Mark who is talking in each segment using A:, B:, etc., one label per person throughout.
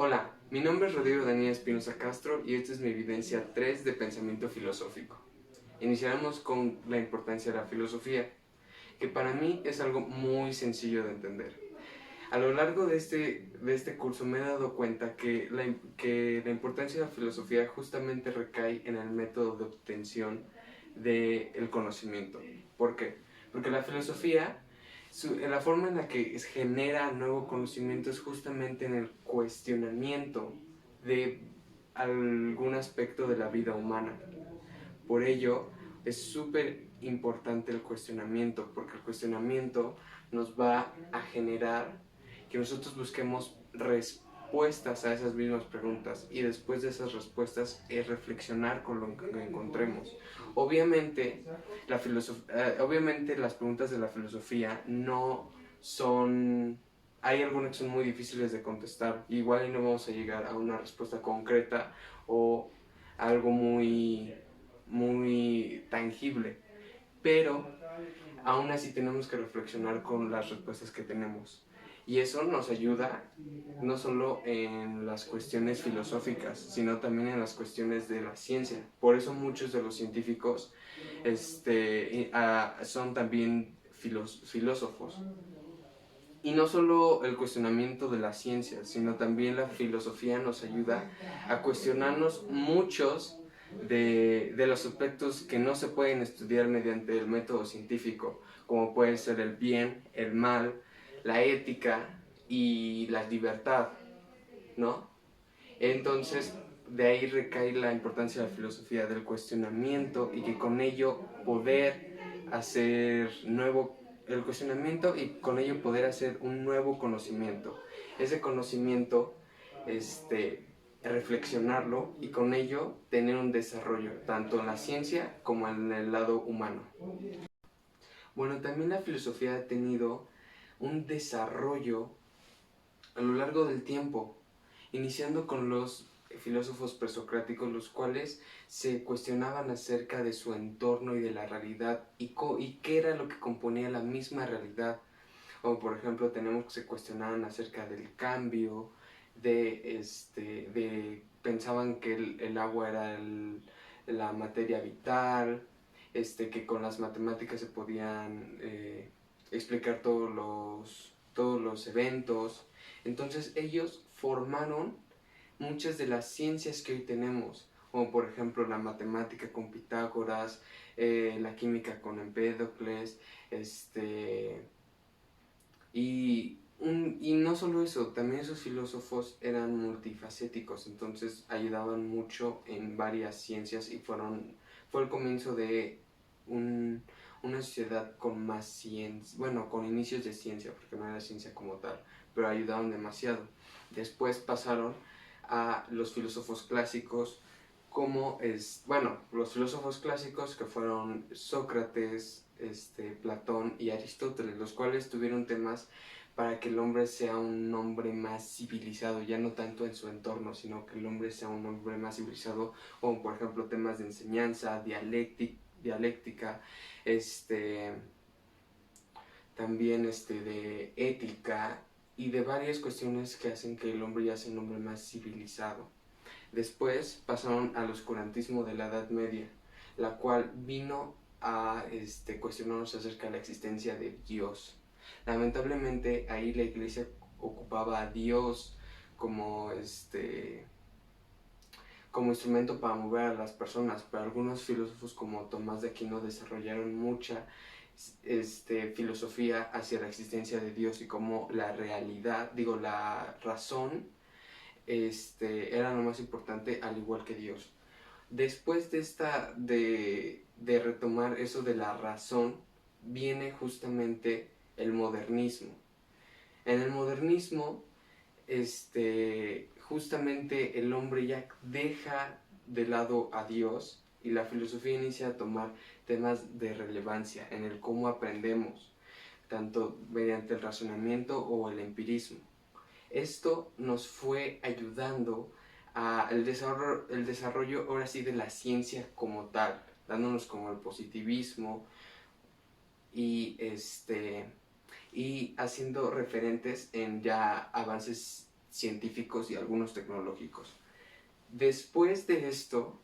A: Hola, mi nombre es Rodrigo Daniel Espinosa Castro y esta es mi evidencia 3 de pensamiento filosófico. Iniciaremos con la importancia de la filosofía, que para mí es algo muy sencillo de entender. A lo largo de este curso me he dado cuenta que la importancia de la filosofía justamente recae en el método de obtención del conocimiento. ¿Por qué? Porque la filosofía, la forma en la que genera nuevo conocimiento es justamente en el cuestionamiento de algún aspecto de la vida humana. Por ello, es súper importante el cuestionamiento, porque el cuestionamiento nos va a generar que nosotros busquemos respuestas a esas mismas preguntas y después de esas respuestas es reflexionar con lo que encontremos. Obviamente, obviamente las preguntas de la filosofía no son... Hay algunas que son muy difíciles de contestar, igual y no vamos a llegar a una respuesta concreta o algo muy tangible, pero aún así tenemos que reflexionar con las respuestas que tenemos. Y eso nos ayuda no solo en las cuestiones filosóficas, sino también en las cuestiones de la ciencia. Por eso muchos de los científicos son también filósofos. Y no solo el cuestionamiento de la ciencia, sino también la filosofía nos ayuda a cuestionarnos muchos de los aspectos que no se pueden estudiar mediante el método científico, como puede ser el bien, el mal, la ética y la libertad, ¿no? Entonces, de ahí recae la importancia de la filosofía, del cuestionamiento y que con ello poder hacer nuevo el cuestionamiento y con ello poder hacer un nuevo conocimiento. Ese conocimiento, reflexionarlo y con ello tener un desarrollo, tanto en la ciencia como en el lado humano. Bueno, también la filosofía ha tenido un desarrollo a lo largo del tiempo, iniciando con los filósofos presocráticos, los cuales se cuestionaban acerca de su entorno y de la realidad y qué era lo que componía la misma realidad. O por ejemplo tenemos que se cuestionaban acerca del cambio, pensaban que el agua era la materia vital, que con las matemáticas se podían explicar todos los eventos. Entonces ellos formaron muchas de las ciencias que hoy tenemos, como por ejemplo la matemática con Pitágoras, la química con Empédocles, y no solo eso, también esos filósofos eran multifacéticos, entonces ayudaban mucho en varias ciencias y fue el comienzo de un, una sociedad con más ciencia, bueno, con inicios de ciencia, porque no era ciencia como tal, pero ayudaban demasiado. Después pasaron a los filósofos clásicos, los filósofos clásicos que fueron Sócrates, Platón y Aristóteles, los cuales tuvieron temas para que el hombre sea un hombre más civilizado, ya no tanto en su entorno, sino que el hombre sea un hombre más civilizado, como por ejemplo temas de enseñanza, dialéctica, también de ética y de varias cuestiones que hacen que el hombre ya sea un hombre más civilizado. Después pasaron al oscurantismo de la Edad Media, la cual vino a cuestionarnos acerca de la existencia de Dios. Lamentablemente ahí la iglesia ocupaba a Dios como como instrumento para mover a las personas, pero algunos filósofos como Tomás de Aquino desarrollaron mucha filosofía hacia la existencia de Dios y cómo la realidad, la razón era lo más importante al igual que Dios. Después de retomar eso de la razón, viene justamente el modernismo. En el modernismo, justamente el hombre ya deja de lado a Dios y la filosofía inicia a tomar temas de relevancia en el cómo aprendemos, tanto mediante el razonamiento o el empirismo. Esto nos fue ayudando al desarrollo ahora sí de la ciencia como tal, dándonos como el positivismo y y haciendo referentes en ya avances científicos y algunos tecnológicos. Después de esto,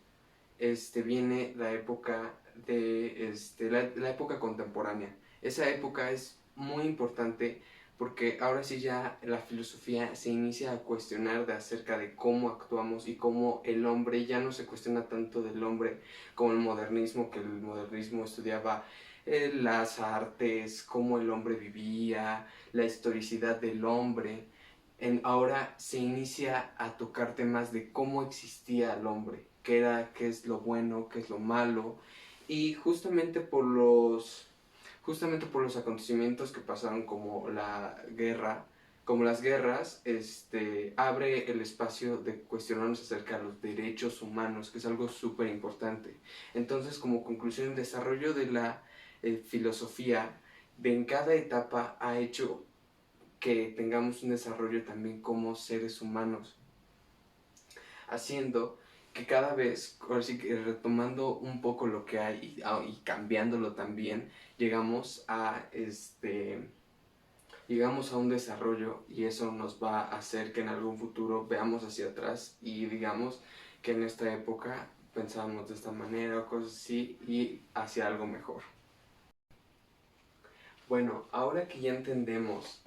A: viene la época la época contemporánea. Esa época es muy importante porque ahora sí ya la filosofía se inicia a cuestionar acerca de cómo actuamos y cómo el hombre ya no se cuestiona tanto del hombre como el modernismo, que el modernismo estudiaba las artes, cómo el hombre vivía, la historicidad del hombre. Ahora se inicia a tocar temas de cómo existía el hombre, qué es lo bueno, qué es lo malo, y justamente por los acontecimientos que pasaron como las guerras, abre el espacio de cuestionarnos acerca de los derechos humanos, que es algo súper importante. Entonces, como conclusión, el desarrollo de la filosofía en cada etapa ha hecho que tengamos un desarrollo también como seres humanos, haciendo que cada vez, ahora sí que retomando un poco lo que hay y cambiándolo también, llegamos a un desarrollo, y eso nos va a hacer que en algún futuro veamos hacia atrás y digamos que en esta época pensábamos de esta manera o cosas así, y hacia algo mejor. Bueno, ahora que ya entendemos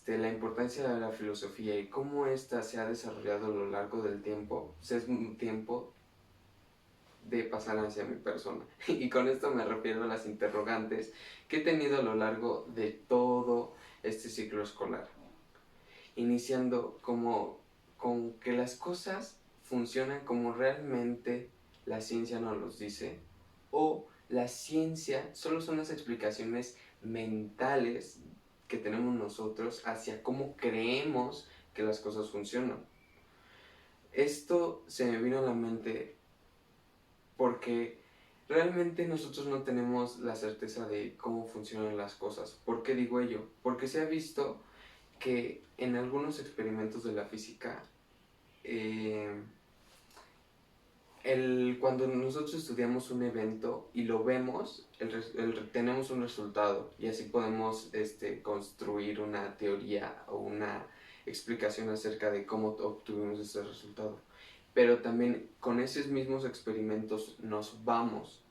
A: la importancia de la filosofía y cómo ésta se ha desarrollado a lo largo del tiempo, pues es un tiempo de pasar hacia mi persona. Y con esto me refiero a las interrogantes que he tenido a lo largo de todo este ciclo escolar. Iniciando con que las cosas funcionan como realmente la ciencia nos los dice, o la ciencia solo son las explicaciones mentales que tenemos nosotros hacia cómo creemos que las cosas funcionan. Esto se me vino a la mente porque realmente nosotros no tenemos la certeza de cómo funcionan las cosas. ¿Por qué digo ello? Porque se ha visto que en algunos experimentos de la física, cuando nosotros estudiamos un evento y lo vemos, tenemos un resultado, y así podemos construir una teoría o una explicación acerca de cómo obtuvimos ese resultado. Pero también con esos mismos experimentos nos vamos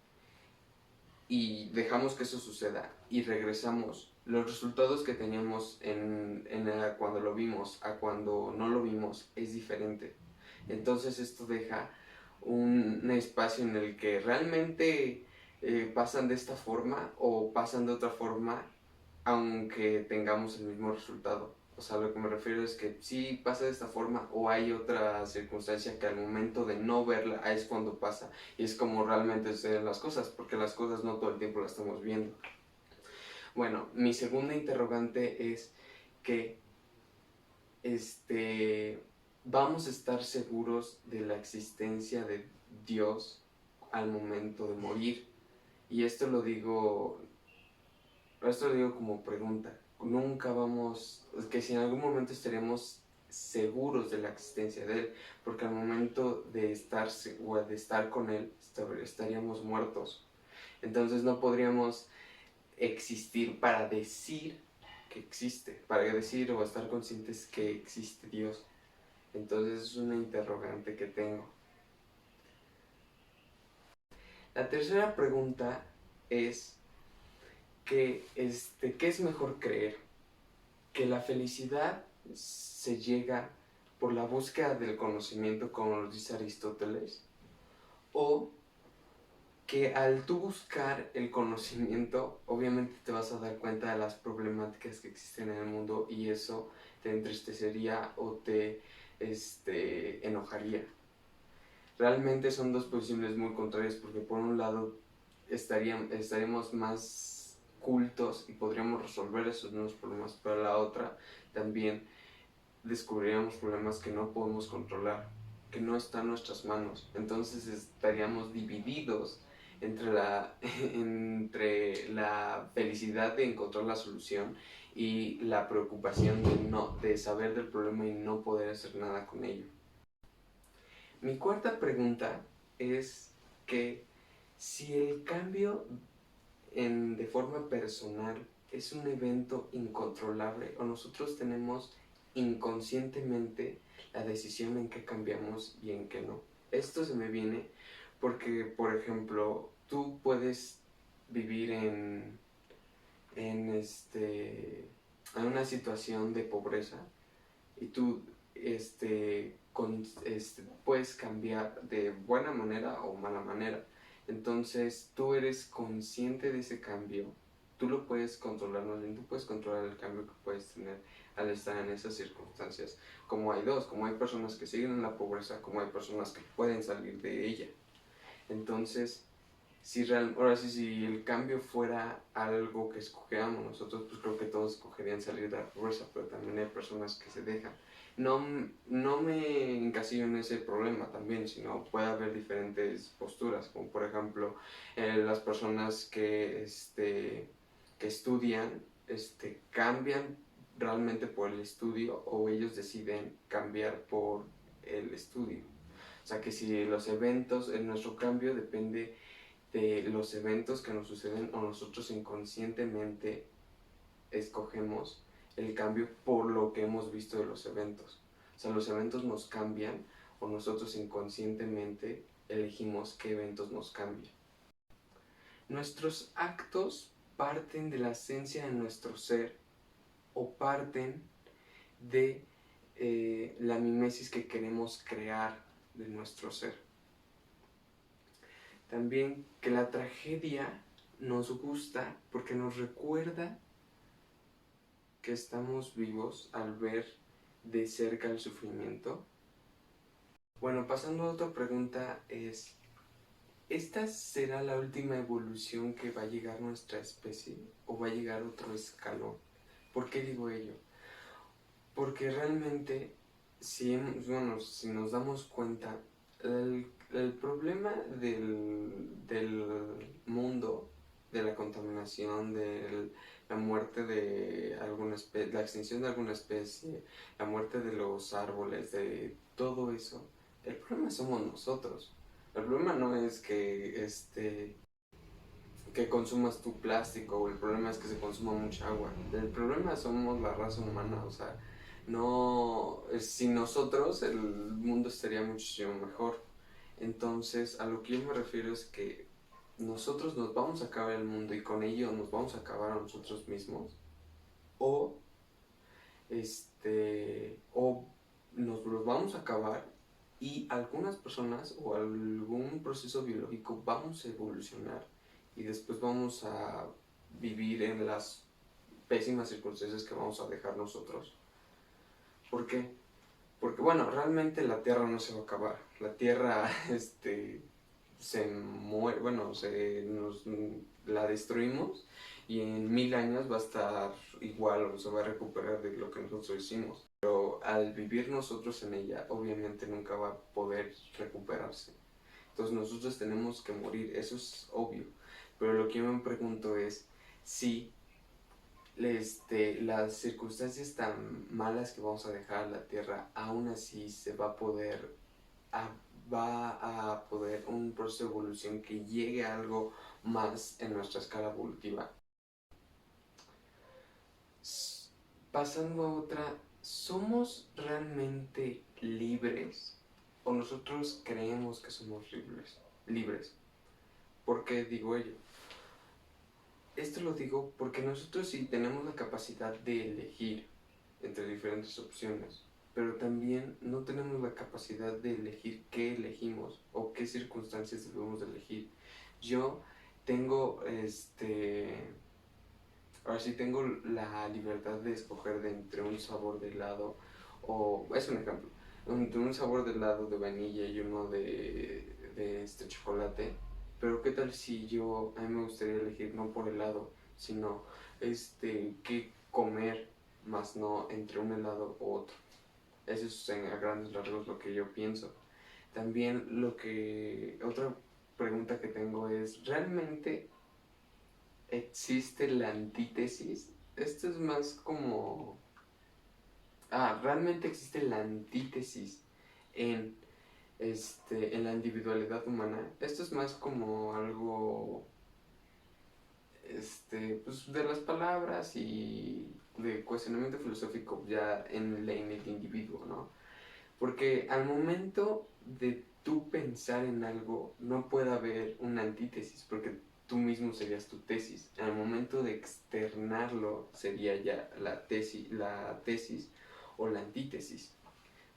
A: y dejamos que eso suceda y regresamos. Los resultados que teníamos cuando lo vimos a cuando no lo vimos es diferente. Entonces esto deja un espacio en el que realmente pasan de esta forma o pasan de otra forma, aunque tengamos el mismo resultado. O sea, lo que me refiero es que sí pasa de esta forma, o hay otra circunstancia que al momento de no verla es cuando pasa, y es como realmente suceden las cosas, porque las cosas no todo el tiempo las estamos viendo. Bueno, mi segunda interrogante es que vamos a estar seguros de la existencia de Dios al momento de morir. Y esto lo digo como pregunta. Nunca vamos, que si en algún momento estaremos seguros de la existencia de Él, porque al momento de estar con Él estaríamos muertos. Entonces no podríamos existir para decir que existe, para decir o estar conscientes que existe Dios. Entonces es una interrogante que tengo. La tercera pregunta es ¿qué es mejor creer? ¿Que la felicidad se llega por la búsqueda del conocimiento, como lo dice Aristóteles? ¿O que al tú buscar el conocimiento, obviamente te vas a dar cuenta de las problemáticas que existen en el mundo, y eso te entristecería o te enojaría? Realmente son dos posiciones muy contrarias, porque por un lado estaríamos más cultos y podríamos resolver esos nuevos problemas, pero la otra también descubriríamos problemas que no podemos controlar, que no están en nuestras manos. Entonces estaríamos divididos entre la felicidad de encontrar la solución y la preocupación de saber del problema y no poder hacer nada con ello. Mi cuarta pregunta es que si el cambio de forma personal es un evento incontrolable, o nosotros tenemos inconscientemente la decisión en qué cambiamos y en qué no. Esto se me viene porque, por ejemplo, tú puedes vivir en una situación de pobreza y tú puedes cambiar de buena manera o mala manera. Entonces tú eres consciente de ese cambio, tú lo puedes controlar, más bien tú puedes controlar el cambio que puedes tener al estar en esas circunstancias. Como hay dos, como hay personas que siguen en la pobreza, como hay personas que pueden salir de ella. Entonces, ahora sí, si el cambio fuera algo que escogiéramos nosotros, pues creo que todos escogerían salir de la pobreza, pero también hay personas que se dejan. No me encasillo en ese problema también, sino puede haber diferentes posturas, como por ejemplo las personas que estudian cambian realmente por el estudio o ellos deciden cambiar por el estudio. O sea que si los eventos, en nuestro cambio depende de los eventos que nos suceden o nosotros inconscientemente escogemos el cambio por lo que hemos visto de los eventos. O sea, los eventos nos cambian o nosotros inconscientemente elegimos qué eventos nos cambian. Nuestros actos parten de la esencia de nuestro ser o parten de la mimesis que queremos crear de nuestro ser. También que la tragedia nos gusta porque nos recuerda que estamos vivos al ver de cerca el sufrimiento. Bueno, pasando a otra pregunta es, ¿esta será la última evolución que va a llegar nuestra especie o va a llegar otro escalón? ¿Por qué digo ello? Porque realmente, si nos damos cuenta, el problema del mundo, de la contaminación, de la muerte de alguna especie, la extinción de alguna especie, la muerte de los árboles, de todo eso, el problema somos nosotros. El problema no es que consumas tu plástico, o el problema es que se consuma mucha agua. El problema somos la raza humana, o sea, no, sin nosotros el mundo estaría muchísimo mejor. Entonces, a lo que yo me refiero es que nosotros nos vamos a acabar el mundo y con ello nos vamos a acabar a nosotros mismos, o o nos los vamos a acabar y algunas personas o algún proceso biológico vamos a evolucionar y después vamos a vivir en las pésimas circunstancias que vamos a dejar nosotros. ¿Por qué? Porque bueno, realmente la Tierra no se va a acabar. La Tierra se muere, bueno, la destruimos y en 1000 años va a estar igual o se va a recuperar de lo que nosotros hicimos. Pero al vivir nosotros en ella, obviamente nunca va a poder recuperarse. Entonces nosotros tenemos que morir, eso es obvio. Pero lo que yo me pregunto es si las circunstancias tan malas que vamos a dejar a la Tierra, aún así se va a poder un proceso de evolución que llegue a algo más en nuestra escala evolutiva. Pasando a otra, ¿somos realmente libres? ¿O nosotros creemos que somos libres? ¿Por qué digo ello? Esto lo digo porque nosotros sí tenemos la capacidad de elegir entre diferentes opciones, pero también no tenemos la capacidad de elegir qué elegimos o qué circunstancias debemos de elegir. Yo tengo ahora sí tengo la libertad de escoger de entre un sabor de helado o es un ejemplo, entre un sabor de helado de vainilla y uno de chocolate. Pero qué tal si a mí me gustaría elegir no por helado, sino qué comer, más no entre un helado u otro. Eso es a grandes rasgos lo que yo pienso. También otra pregunta que tengo es, ¿realmente existe la antítesis? Esto es más como... ¿realmente existe la antítesis en, en la individualidad humana? Esto es más como algo, pues de las palabras y de cuestionamiento filosófico ya en el individuo, ¿no? Porque al momento de tú pensar en algo, no puede haber una antítesis, porque tú mismo serías tu tesis. Al momento de externarlo sería ya la tesis o la antítesis.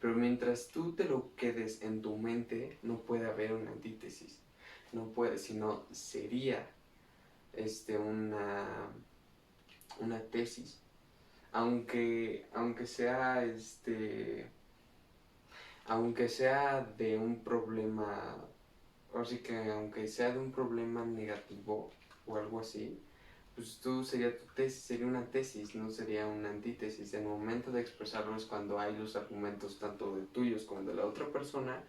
A: Pero mientras tú te lo quedes en tu mente, no puede haber una antítesis. No puede, sino sería una tesis. Aunque sea aunque sea de un problema, o sí que aunque sea de un problema negativo o algo así, pues tú sería tu tesis, sería una tesis, no sería una antítesis. En el momento de expresarlo es cuando hay los argumentos tanto de tuyos como de la otra persona,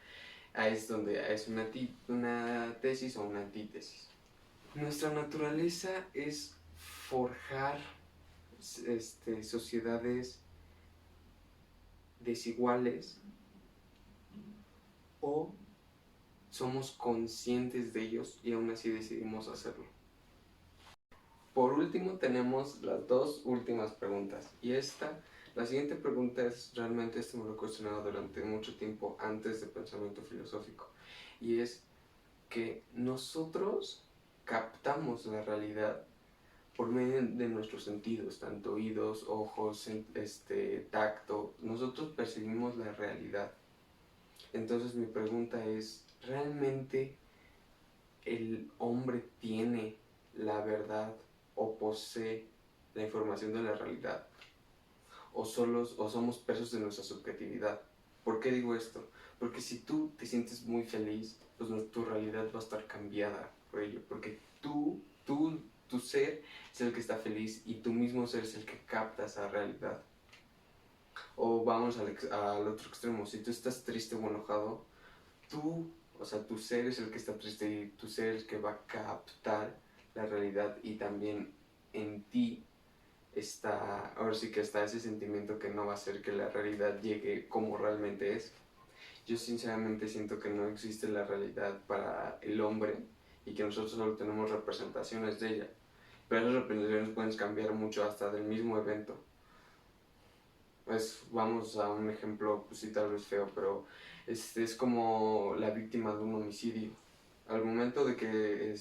A: ahí es donde es una tesis o una antítesis. Nuestra naturaleza es forjar sociedades desiguales, o somos conscientes de ellos y aún así decidimos hacerlo. Por último tenemos las dos últimas preguntas, y la siguiente pregunta es realmente, me lo he cuestionado durante mucho tiempo antes de pensamiento filosófico, y es que nosotros captamos la realidad por medio de nuestros sentidos, tanto oídos, ojos, tacto. Nosotros percibimos la realidad. Entonces mi pregunta es, ¿realmente el hombre tiene la verdad o posee la información de la realidad? ¿O somos presos de nuestra subjetividad? ¿Por qué digo esto? Porque si tú te sientes muy feliz, pues tu realidad va a estar cambiada por ello. Porque tu ser es el que está feliz y tu mismo ser es el que capta esa realidad. O vamos al otro extremo, si tú estás triste o enojado, o sea, tu ser es el que está triste y tu ser es el que va a captar la realidad, y también en ti ahora sí que está ese sentimiento que no va a hacer que la realidad llegue como realmente es. Yo sinceramente siento que no existe la realidad para el hombre y que nosotros solo tenemos representaciones de ella. Pero esas representaciones pueden cambiar mucho hasta del mismo evento. Pues vamos a un ejemplo, pues sí, tal vez feo, pero es como la víctima de un homicidio. Al momento de que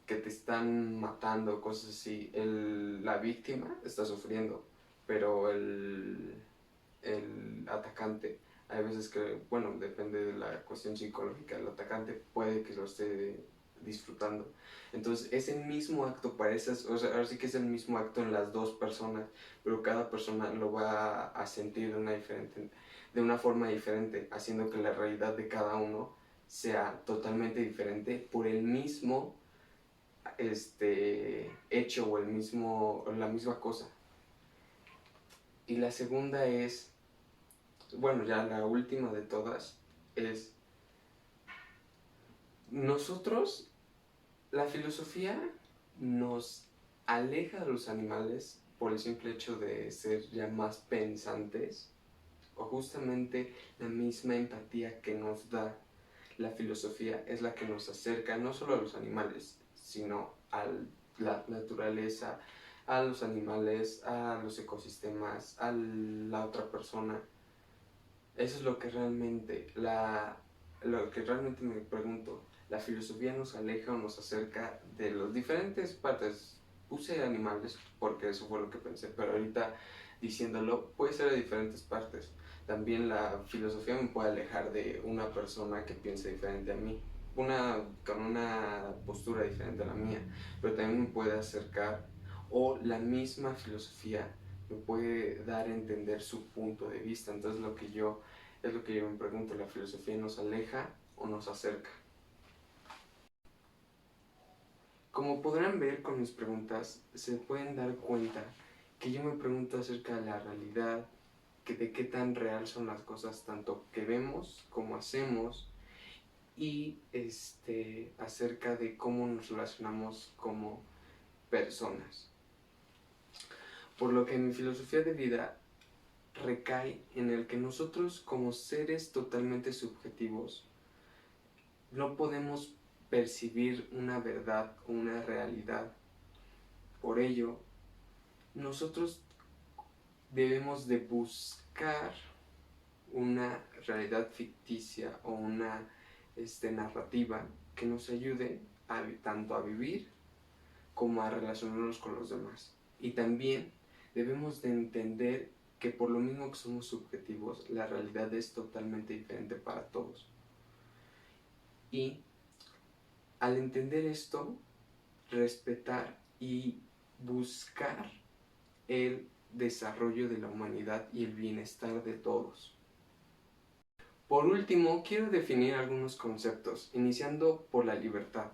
A: te están matando, cosas así, la víctima está sufriendo, pero el atacante, hay veces que, bueno, depende de la cuestión psicológica, el atacante puede que lo esté disfrutando. Entonces es el mismo acto para esas, o sea, ahora sí que es el mismo acto en las dos personas, pero cada persona lo va a sentir de una forma diferente, haciendo que la realidad de cada uno sea totalmente diferente por el mismo hecho o la misma cosa. Y la segunda es, bueno, ya la última de todas, es nosotros, la filosofía nos aleja de los animales por el simple hecho de ser ya más pensantes, o justamente la misma empatía que nos da la filosofía es la que nos acerca no solo a los animales, sino a la naturaleza, a los animales, a los ecosistemas, a la otra persona. Eso es lo que realmente me pregunto. ¿La filosofía nos aleja o nos acerca de las diferentes partes? Puse animales porque eso fue lo que pensé, pero ahorita diciéndolo puede ser de diferentes partes. También la filosofía me puede alejar de una persona que piense diferente a mí, con una postura diferente a la mía, pero también me puede acercar, o la misma filosofía me puede dar a entender su punto de vista. Entonces es lo que yo me pregunto, ¿la filosofía nos aleja o nos acerca? Como podrán ver con mis preguntas, se pueden dar cuenta que yo me pregunto acerca de la realidad, de qué tan real son las cosas, tanto que vemos como hacemos, y acerca de cómo nos relacionamos como personas. Por lo que mi filosofía de vida recae en el que nosotros, como seres totalmente subjetivos, no podemos percibir una verdad o una realidad. Por ello, nosotros debemos de buscar una realidad ficticia o una narrativa que nos ayude tanto a vivir como a relacionarnos con los demás. Y también debemos de entender que por lo mismo que somos subjetivos, la realidad es totalmente diferente para todos. Y al entender esto, respetar y buscar el desarrollo de la humanidad y el bienestar de todos. Por último, quiero definir algunos conceptos, iniciando por la libertad.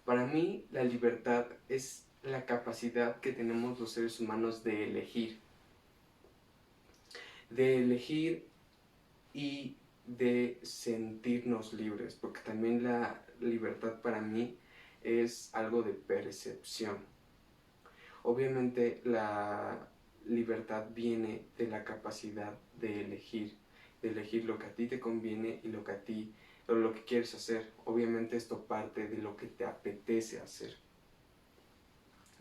A: Para mí, la libertad es la capacidad que tenemos los seres humanos de elegir y de sentirnos libres, porque también la libertad para mí es algo de percepción. Obviamente la libertad viene de la capacidad de elegir lo que a ti te conviene y lo que quieres hacer. Obviamente esto parte de lo que te apetece hacer.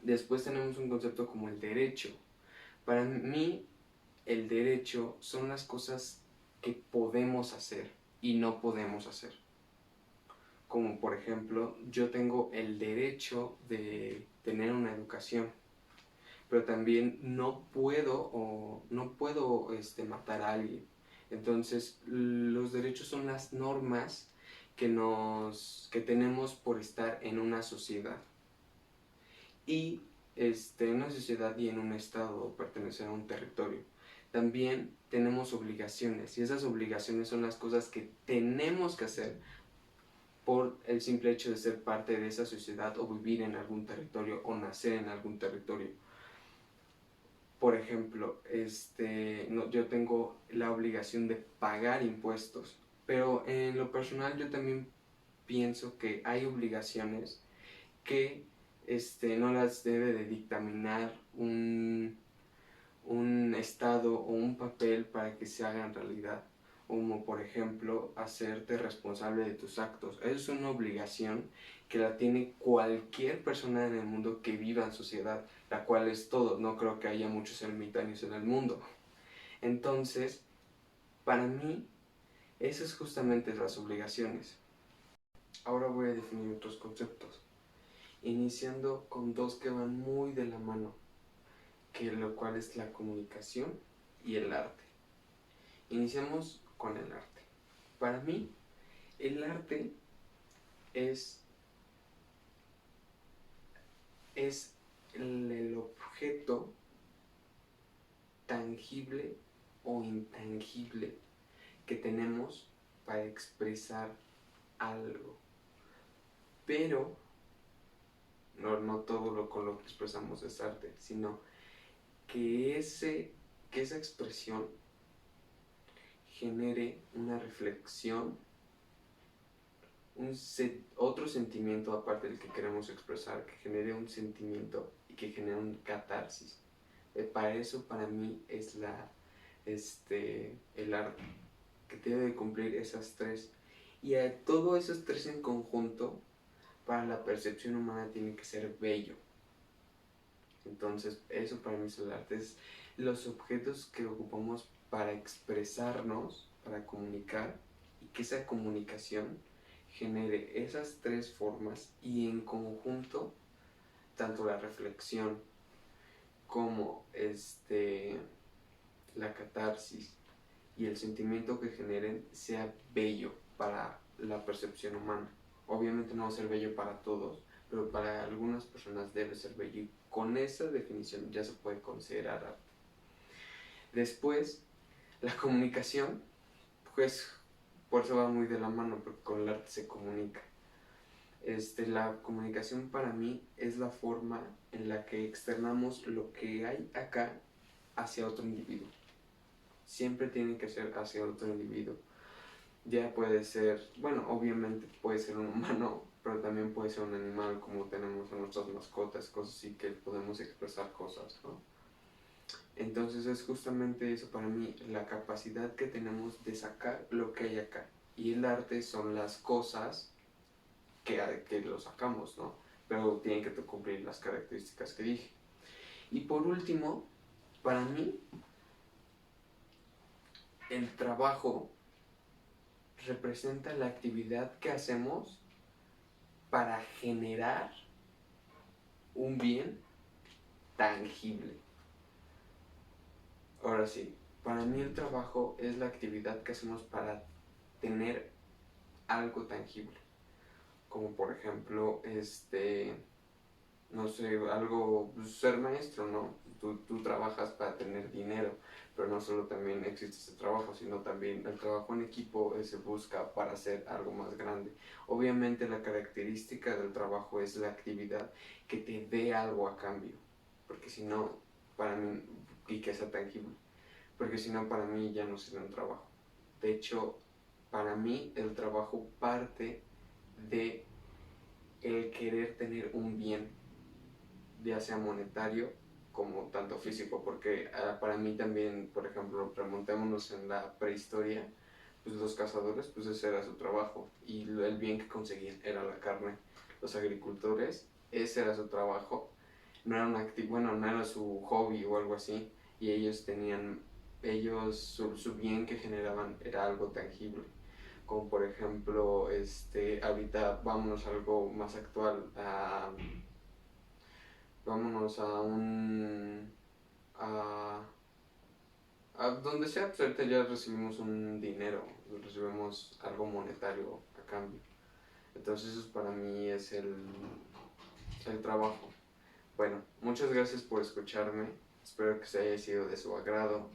A: Después tenemos un concepto como el derecho. Para mí, el derecho son las cosas que podemos hacer y no podemos hacer. Como por ejemplo, yo tengo el derecho de tener una educación, pero también no puedo matar a alguien. Entonces, los derechos son las normas que tenemos por estar en una sociedad. Y en una sociedad y en un estado, o pertenecer a un territorio. También tenemos obligaciones, y esas obligaciones son las cosas que tenemos que hacer por el simple hecho de ser parte de esa sociedad o vivir en algún territorio o nacer en algún territorio. Por ejemplo, yo tengo la obligación de pagar impuestos, pero en lo personal yo también pienso que hay obligaciones que no las debe de dictaminar un estado o un papel para que se hagan realidad, como por ejemplo hacerte responsable de tus actos. Eso es una obligación que la tiene cualquier persona en el mundo que viva en sociedad, la cual es todo. No creo que haya muchos ermitaños en el mundo. Entonces, para mí, esas es justamente las obligaciones. Ahora voy a definir otros conceptos, iniciando con dos que van muy de la mano, que lo cual es la comunicación y el arte. Iniciamos con el arte. Para mí, el arte es el objeto tangible o intangible que tenemos para expresar algo. Pero no todo con lo que expresamos es arte, sino que esa expresión genere una reflexión, otro sentimiento aparte del que queremos expresar, que genere un sentimiento y que genere un catarsis. Para eso, para mí, es el arte, que debe de cumplir esas tres. Y a todos esos tres en conjunto, para la percepción humana, tiene que ser bello. Entonces, eso para mí es el arte, es los objetos que ocupamos para expresarnos, para comunicar, y que esa comunicación genere esas tres formas y en conjunto, tanto la reflexión como la catarsis y el sentimiento que generen sea bello para la percepción humana. Obviamente no va a ser bello para todos, pero para algunas personas debe ser bello, y con esa definición ya se puede considerar arte. Después, la comunicación, pues por eso va muy de la mano, porque con el arte se comunica. La comunicación para mí es la forma en la que externamos lo que hay acá hacia otro individuo. Siempre tiene que ser hacia otro individuo. Ya puede ser, bueno, obviamente puede ser un humano, pero también puede ser un animal, como tenemos a nuestras mascotas, cosas así que podemos expresar cosas, ¿no? Entonces es justamente eso para mí, la capacidad que tenemos de sacar lo que hay acá. Y el arte son las cosas que lo sacamos, ¿no? Pero tienen que cumplir las características que dije. Y por último, Para mí, el trabajo representa la actividad que hacemos para generar un bien tangible. Ahora sí, para mí el trabajo es la actividad que hacemos para tener algo tangible. Como por ejemplo, no sé, algo, pues, ser maestro, ¿no? Tú trabajas para tener dinero, pero no solo también existe ese trabajo, sino también el trabajo en equipo se busca para hacer algo más grande. Obviamente la característica del trabajo es la actividad que te dé algo a cambio, porque si no, para mí, y que sea tangible, porque si no, para mí ya no sería un trabajo. De hecho, para mí el trabajo parte de el querer tener un bien, ya sea monetario como tanto físico, porque para mí también, por ejemplo, remontémonos en la prehistoria, pues los cazadores, pues ese era su trabajo y el bien que conseguían era la carne. Los agricultores, ese era su trabajo, no era bueno, no era su hobby o algo así, y su bien que generaban era algo tangible. Como por ejemplo, ahorita vámonos a algo más actual, vámonos a, a donde sea, pues ahorita ya recibimos un dinero, recibimos algo monetario a cambio. Entonces eso para mí es el trabajo. Bueno, muchas gracias por escucharme, espero que se haya sido de su agrado.